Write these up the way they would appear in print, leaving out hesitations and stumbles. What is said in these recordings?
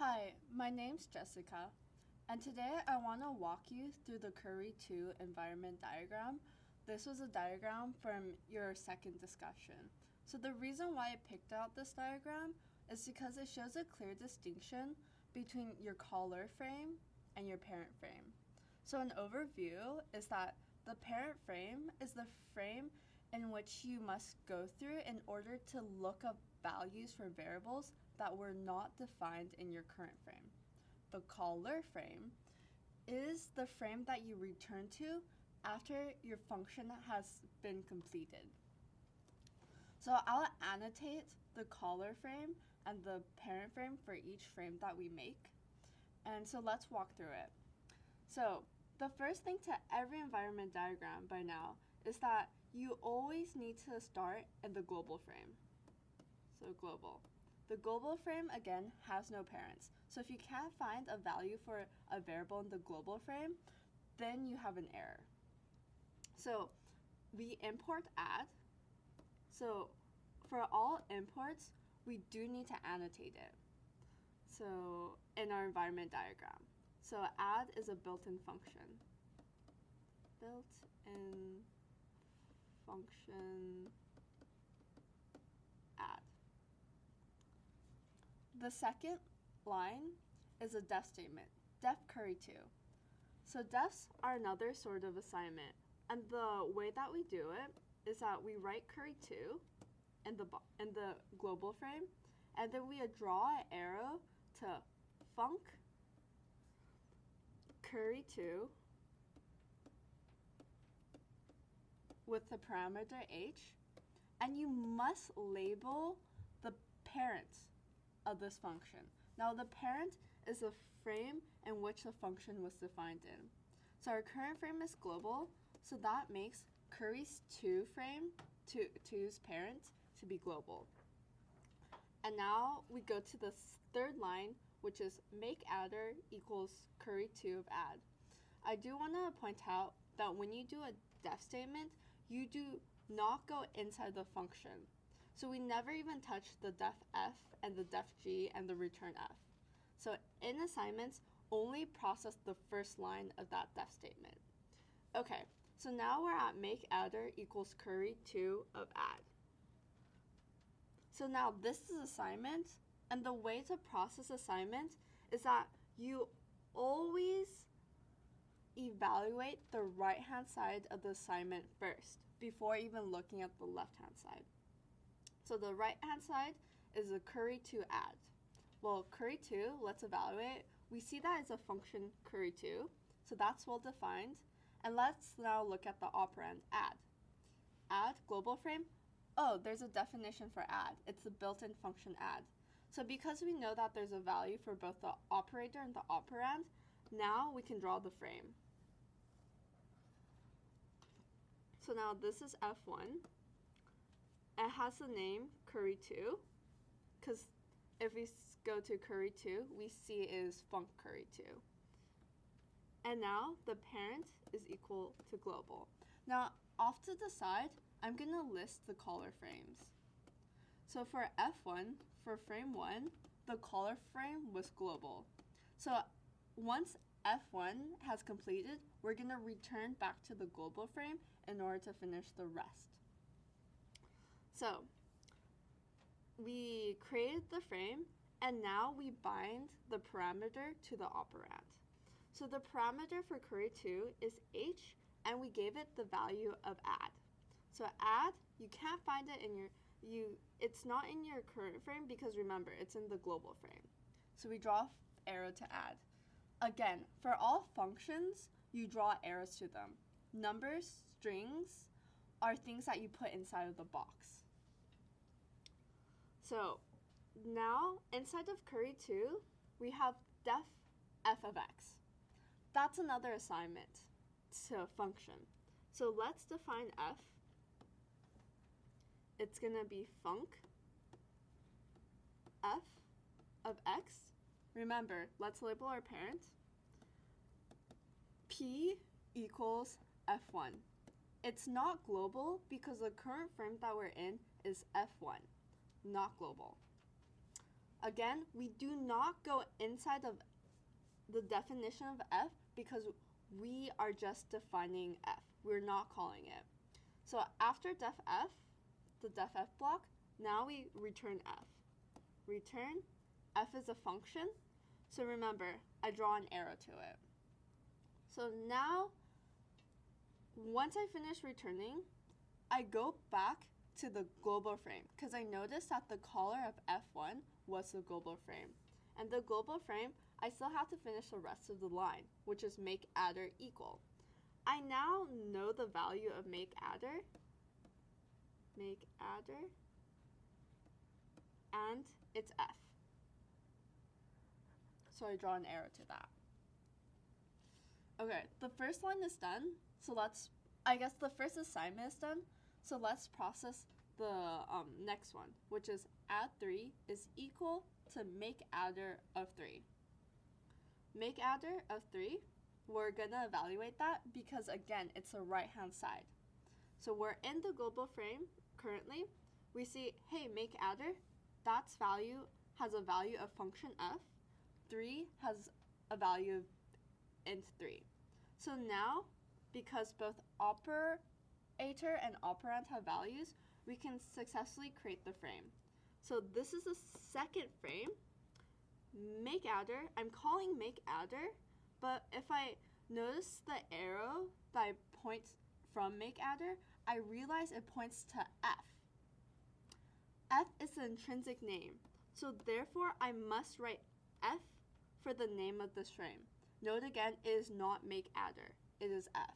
Hi, my name's Jessica, and today I want to walk you through the Curry 2 environment diagram. This was a diagram from your second discussion. So the reason why I picked out this diagram is because it shows a clear distinction between your caller frame and your parent frame. So an overview is that the parent frame is the frame in which you must go through in order to look up values for variables that were not defined in your current frame. The caller frame is the frame that you return to after your function has been completed. So I'll annotate the caller frame and the parent frame for each frame that we make. And so let's walk through it. So the first thing to every environment diagram by now is that you always need to start in the global frame. So global. The global frame, again, has no parents. So if you can't find a value for a variable in the global frame, then you have an error. So we import add. So for all imports, we do need to annotate it. So in our environment diagram. So add is a built-in function. Built-in function add. The second line is a def statement, def curry 2. So defs are another sort of assignment, and the way that we do it is that we write curry 2 in the global frame, and then we draw an arrow to func curry 2 with the parameter h, and you must label the parent of this function. Now the parent is the frame in which the function was defined in. So our current frame is global, so that makes curry's 2 frame, 2's parent, to be global. And now we go to the third line, which is make adder equals curry 2 of add. I do want to point out that when you do a def statement, you do not go inside the function. So we never even touch the def f and the def g and the return f. So in assignments, only process the first line of that def statement. Okay, so now we're at make adder equals curry 2 of add. So now this is assignment, and the way to process assignment is that you always evaluate the right-hand side of the assignment first before even looking at the left-hand side. So the right-hand side is a curry 2 add. Well, curry 2, let's evaluate. We see that it's a function curry 2, so that's well defined. And let's now look at the operand add. Add global frame. Oh, there's a definition for add. It's the built-in function add. So because we know that there's a value for both the operator and the operand, now we can draw the frame. So now this is F1. It has the name curry 2, because if we go to curry 2, we see is func curry 2. And now the parent is equal to global. Now off to the side, I'm going to list the caller frames. So for F1, for frame 1, the caller frame was global. So once F1 has completed, we're going to return back to the global frame in order to finish the rest. So we created the frame, and now we bind the parameter to the operand. So the parameter for curry 2 is h, and we gave it the value of add. So add, you can't find it in it's not in your current frame because remember, it's in the global frame. So we draw arrow to add. Again, for all functions, you draw arrows to them. Numbers, strings, are things that you put inside of the box. So now inside of curry 2, we have def f of x. That's another assignment to function. So let's define f. It's going to be func f of x. Remember, let's label our parent. P equals f1. It's not global because the current frame that we're in is f1, not global. Again, we do not go inside of the definition of f because we are just defining f. We're not calling it. So after def f, the def f block, now we return f. Return, f is a function. So remember, I draw an arrow to it. So now, once I finish returning, I go back to the global frame because I noticed that the caller of f1 was the global frame. And the global frame, I still have to finish the rest of the line, which is make adder equal. I now know the value of make adder, and it's f. So I draw an arrow to that. Okay, the first line is done. So I guess the first assignment is done. So let's process the next one, which is add 3 is equal to make adder of 3. Make adder of 3, we're gonna evaluate that because again, it's a right-hand side. So we're in the global frame currently. We see, hey, make adder, that's value has a value of function f. 3 has a value of int 3. So now, because both operator and operand have values, we can successfully create the frame. So this is the second frame. Make adder, I'm calling make adder, but if I notice the arrow that points from make adder, I realize it points to f. F is the intrinsic name, so therefore I must write f for the name of this frame. Note again, it is not make adder, it is f.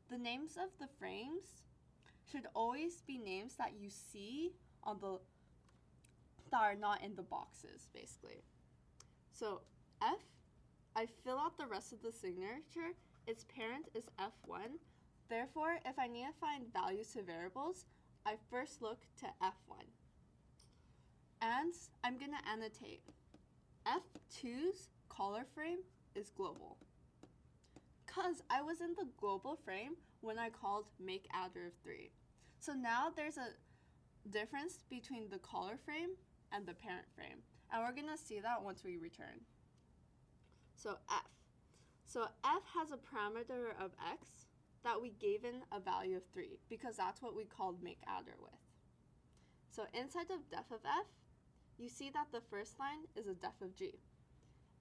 The names of the frames should always be names that you see on that are not in the boxes, basically. So f, I fill out the rest of the signature. Its parent is f1. Therefore, if I need to find values to variables, I first look to f1. And I'm gonna annotate. f2's caller frame is global. Because I was in the global frame when I called make adder of 3. So now there's a difference between the caller frame and the parent frame. And we're gonna see that once we return. So f. So f has a parameter of x that we gave in a value of 3 because that's what we called make adder with. So inside of def of f, you see that the first line is a def of g.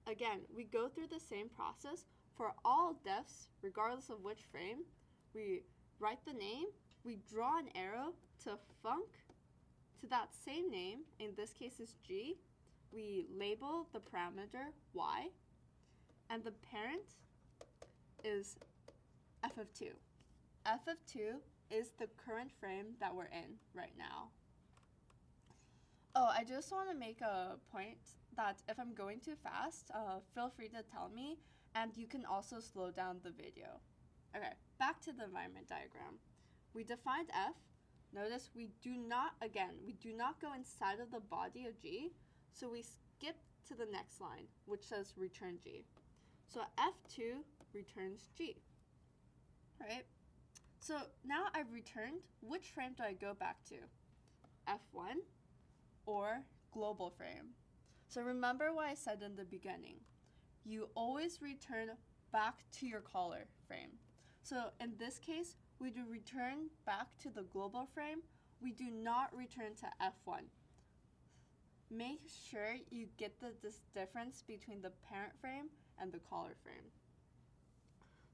Again, we go through the same process for all defs, regardless of which frame. We write the name, we draw an arrow to func to that same name, in this case is g. We label the parameter y, and the parent is f of 2. F of 2 is the current frame that we're in right now. Oh, I just want to make a point that if I'm going too fast, feel free to tell me, and you can also slow down the video. Okay, back to the environment diagram. We defined f. Notice we do not go inside of the body of g, so we skip to the next line, which says return g. So f2 returns g, right? So now I've returned, which frame do I go back to? f1 or global frame? So remember what I said in the beginning. You always return back to your caller frame. So in this case, we do return back to the global frame. We do not return to f1. Make sure you get this difference between the parent frame and the caller frame.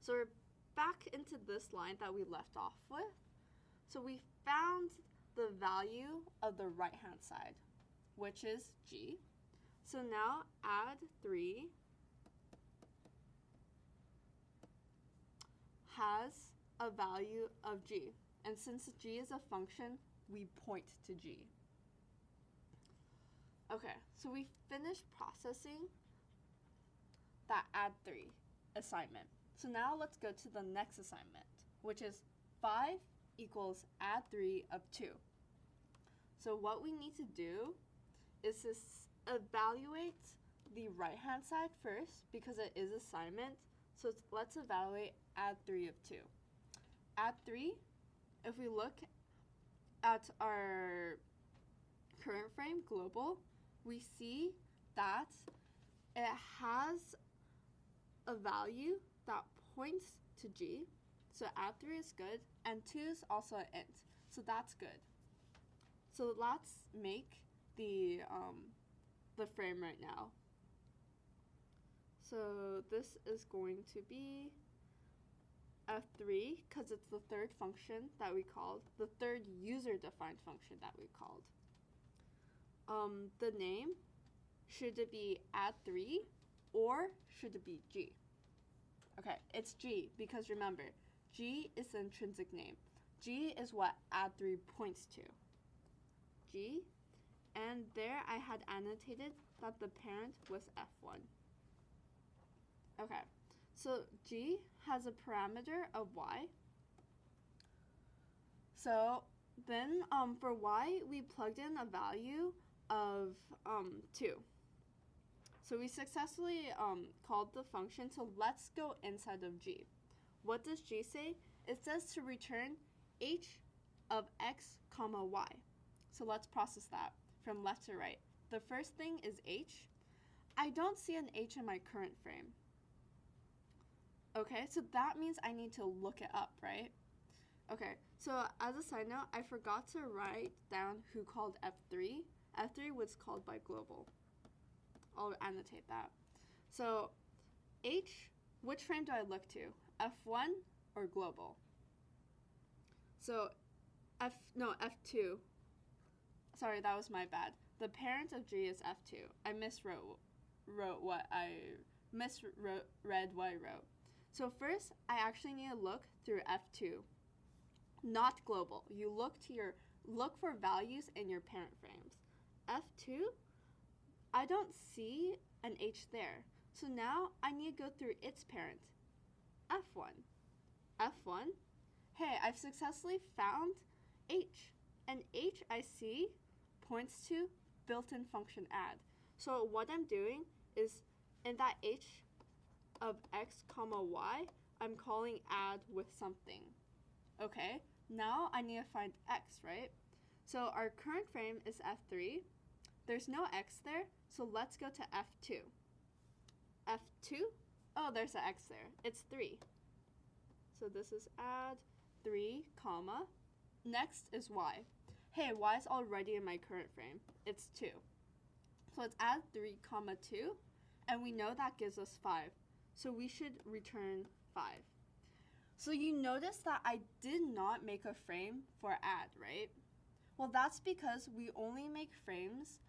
So we're back into this line that we left off with. So we found the value of the right-hand side, which is g. So now add 3 has a value of g. And since g is a function, we point to g. Okay, so we finished processing that add 3 assignment. So now let's go to the next assignment, which is 5 equals add 3 of 2. So what we need to do is evaluate the right-hand side first because it is assignment. So let's evaluate add 3 of 2. Add 3, if we look at our current frame, global, we see that it has a value that points to G. So add 3 is good, and 2 is also an int. So that's good. So let's make the frame right now. So this is going to be f3 because it's the third function that we called, the third user-defined function that we called. The name, should it be add3 or should it be G? Okay, it's G because remember, G is the intrinsic name. G is what add3 points to. G, and there I had annotated that the parent was f1. Okay, so G has a parameter of y. So then for y, we plugged in a value of 2. So we successfully called the function, so let's go inside of G. What does G say? It says to return h of x comma y. So let's process that from left to right. The first thing is h. I don't see an h in my current frame. Okay, so that means I need to look it up, right? Okay, so as a side note, I forgot to write down who called f3. F3 was called by global. I'll annotate that. So h, which frame do I look to? F1 or global? So F2. Sorry, that was my bad. The parent of G is F2. I misread what I wrote. So first, I actually need to look through F2, not global. You look for values in your parent frames. F2, I don't see an H there. So now I need to go through its parent, F1. F1, hey, I've successfully found H. And H I see points to built-in function add. So what I'm doing is in that H of x comma y, I'm calling add with something. Okay, now I need to find x, right? So our current frame is F3. There's no x there, so let's go to F2. F2, oh, there's an x there. It's 3. So this is add 3, comma. Next is y. Hey, y is already in my current frame. It's 2. So let's add 3, comma 2, and we know that gives us 5. So we should return 5. So you notice that I did not make a frame for add, right? Well, that's because we only make frames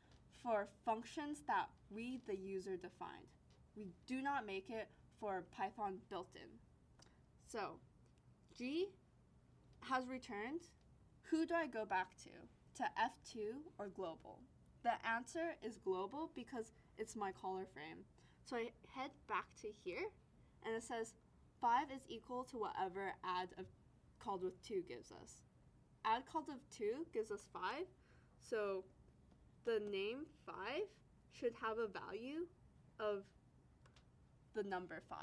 for functions that we, the user, defined. We do not make it for Python built-in. So G has returned. Who do I go back to F2 or global? The answer is global because it's my caller frame. So I head back to here, and it says 5 is equal to whatever add of called with 2 gives us. Add called with 2 gives us 5, so the name 5 should have a value of the number 5.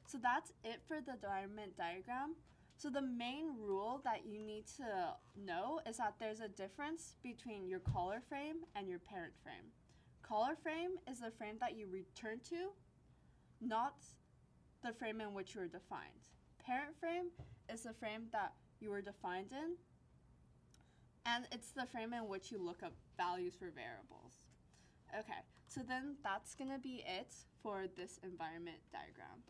So that's it for the environment diagram. So the main rule that you need to know is that there's a difference between your caller frame and your parent frame. Caller frame is the frame that you return to, not the frame in which you were defined. Parent frame is the frame that you were defined in, and it's the frame in which you look up values for variables. Okay, so then that's going to be it for this environment diagram.